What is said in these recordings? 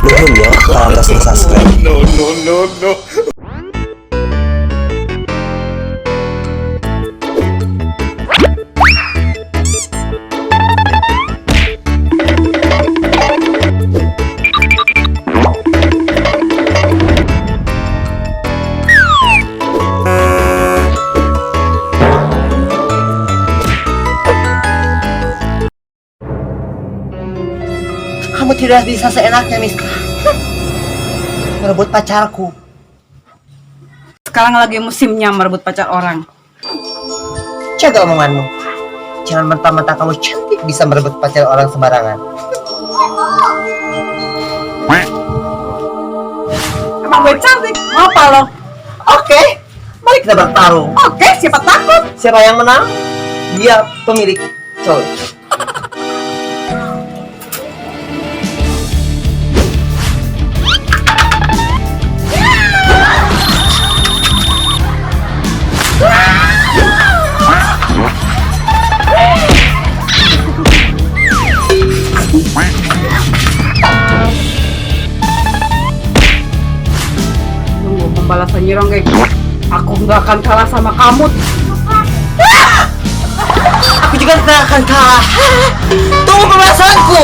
Nuhun ya, atas subscribe. No. Kamu tidak bisa seenaknya, Miska. Merebut pacarku. Sekarang lagi musimnya merebut pacar orang. Jaga omonganmu. Jangan mentah-mentah kamu cantik bisa merebut pacar orang sembarangan. Emang gue cantik? Mau apa lo? Oke, mari kita bertarung. Oke, siapa takut? Siapa yang menang? Dia pemilik cowok. Tunggu pembalasan Nyirong, guys. Aku nggak akan kalah sama kamu. Aku juga tidak akan kalah. Tunggu pembalasanku.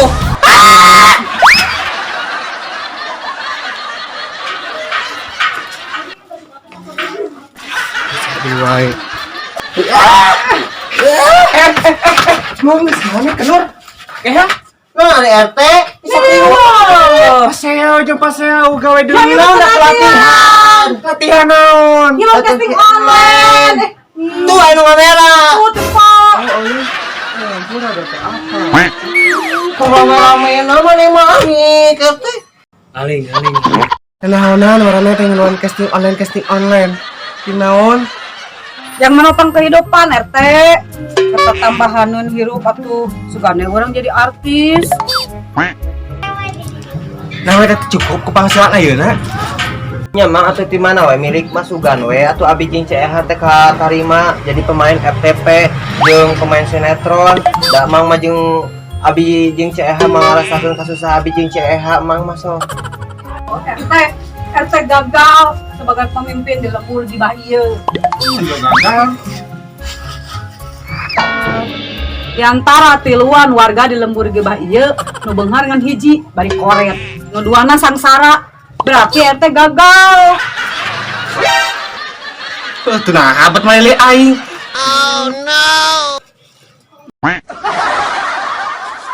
Diwai. Mau misalnya kenur? Ya? Nah, ada RT. Bisa keluar. Paseo jeung paseo gawe deui. Jangan Udah pelatihan. Latihan naon? Nyirong casting online. Tuh, anu kamera. Cepat. Kalau rame nama nih mah nih, kata. Aling. Naonan warna teh ngeluaran casting online. Di naon? Yang menopang kehidupan RT. Kata tambahanun hirup atuh sugane orang jadi artis. Nah, eta cukup ku penghasilan ayeuna. Nyamang atau di mana we milik masugan we atau abi jeung CEH teh ka tarima jadi pemain FTP jeung pemain sinetron da mang mah jeung abi jeung CEH mang ngarasakeun kasusah abi jeung CEH mang masuk. RT gagal sebagai pemimpin di lembur di Bahia. Gagal. Di antara tiluan warga di lembur di Bahia, nu beunghar ngan hiji bari koret, nu duana sangsara. Berarti RT gagal. Tuh nah, abet malele aing.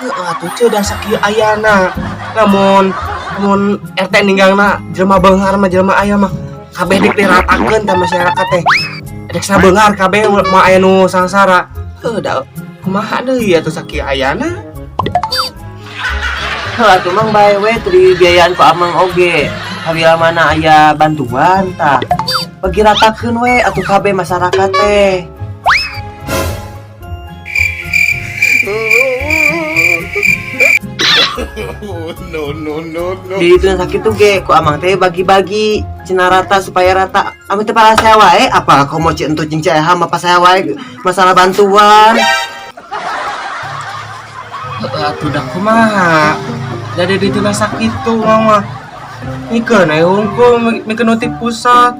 Atuh ceudah sakieu ayana. Namun RT ninggalna jelema beunghar mah jelema aya mah kabeh dik diratakeun ta masyarakat teh. Dek sabeunghar kabeh mah aya nu sangsara. Da kumaha deui atuh sakieu ayana? Atuh mang bae we teu dibiayaan ku amang oge. Kabila mana aya bantuan tah. Bagi ratakeun we atuh kabeh masyarakat teh. No. Di itu sakit tuh ge ku amang teh bagi-bagi cenah rata supaya rata. Ami teh para saya wae apa kau mau cek entu jeung CEH mah pas saya wae masalah bantuan. Atuh dah kumaha? Jadi di tengah sakit tuh mama. Ikeun aya hungkul mikeun notif pusat.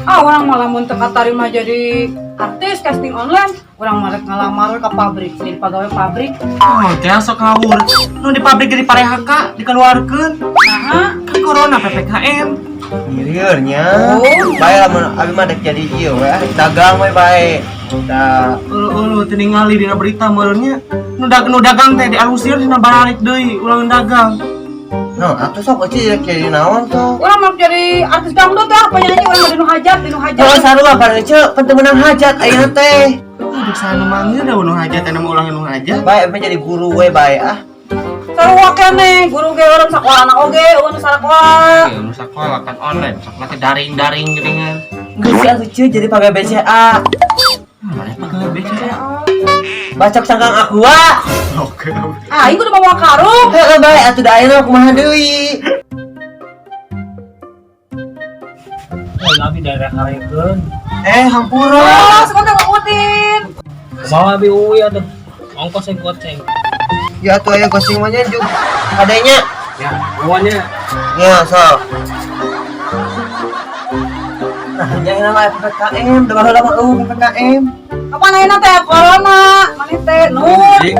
Orang malah mun teu katarima jadi artis casting online, orang malah ngalamar ke pabrik, jadi pegawai pabrik. Oh, teh sok ngawur. Nu di pabrik di parehaka dikeluarkeun. Nah, Kan corona PPKM. Nyirieur nya. Bae lamun abi mah dek jadi ieu we dagang we bae. Da Teu ningali dina berita meureunnya. Nu dagang teh dialusir dina balik deui ulang dagang. no, atuh sok euci jadi naon tuh. orang mau jadi artis dangdut ya, penyanyi orang mau di nu hajat. Oh, sarua pada ceu penting menang hajat ayeuna teh. Dek sana manggil da nu hajat anu ulang nu hajat. Bae emang jadi guru we bae ah. Sarua keneh, guru ge orang sakola anak oge, eueun sakola. Ya nu sakola kan online, sakola teh daring geuningan. Geus si atuh ceu jadi pegawai BCA. Mana pegawai BCA? Bacok sangkang aqua. Oke. Aing kudu bawa karung. Heeh bae atuh da ayeuna kumaha deui. Abi daerah Karekeun. Hampura. Oh, sebentar ngikutin. Kumaha abi uwi atuh. Ongkos yang goceng. Ya atuh aya gosing mah nyanjuk. Adanya Ya, awalnya Ya, so. Nah, yang nama PPKM, udah baru lama PPKM. Apa nanya teh corona? Mana teh Nur? Jadi,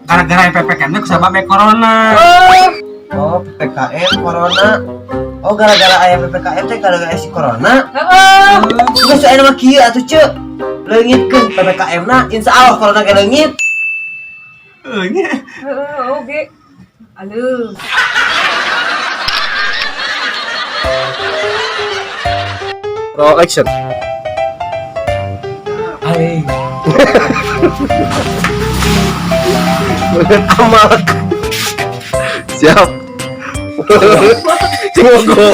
gara-gara PPKM nya kesabab corona. Oh, PPKM corona. Oh, gara-gara aya PPKM teh gara-gara si corona. Heeh. Geus aya nama kieu atuh, Ceu. Leungitkeun PPKM-na, insyaallah corona ge leungit. Heeh, oke. Aduh. Roll action. hai Amak. Siap. Tunggu.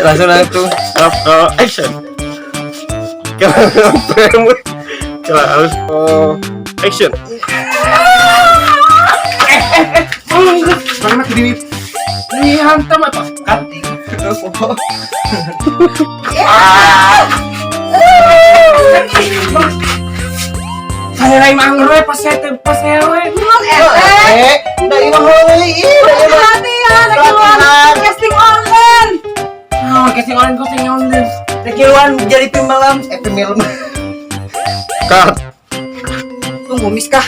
Langsung langsung. Roll action. Coba harus action. Mana kediri? Ini hantam apa? Kanting. Saya lain mangre pas saya we. Da ieu mah heuli, Latihan, latihan. Casting online. Oh, casting online kok sing online. Rekiruan jadi film malam, film. Cut. Tunggu Miska.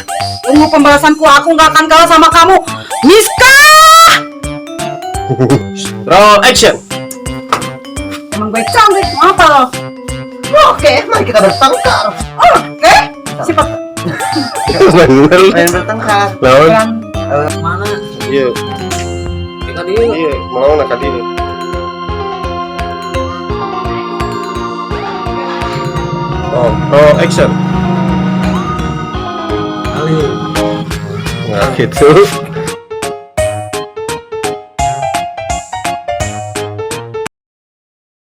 Tunggu pembalasanku, aku nggak akan kalah sama kamu. Miska! Roll action. Emang gue cantik, mau apa lo? Oke, mari kita bertengkar. Oke. Sifat Main bertengkar. Lawan. kan. mana Iya. kita di Iya, mau nak kadini. Oh, roll action. kali Nggak gitu.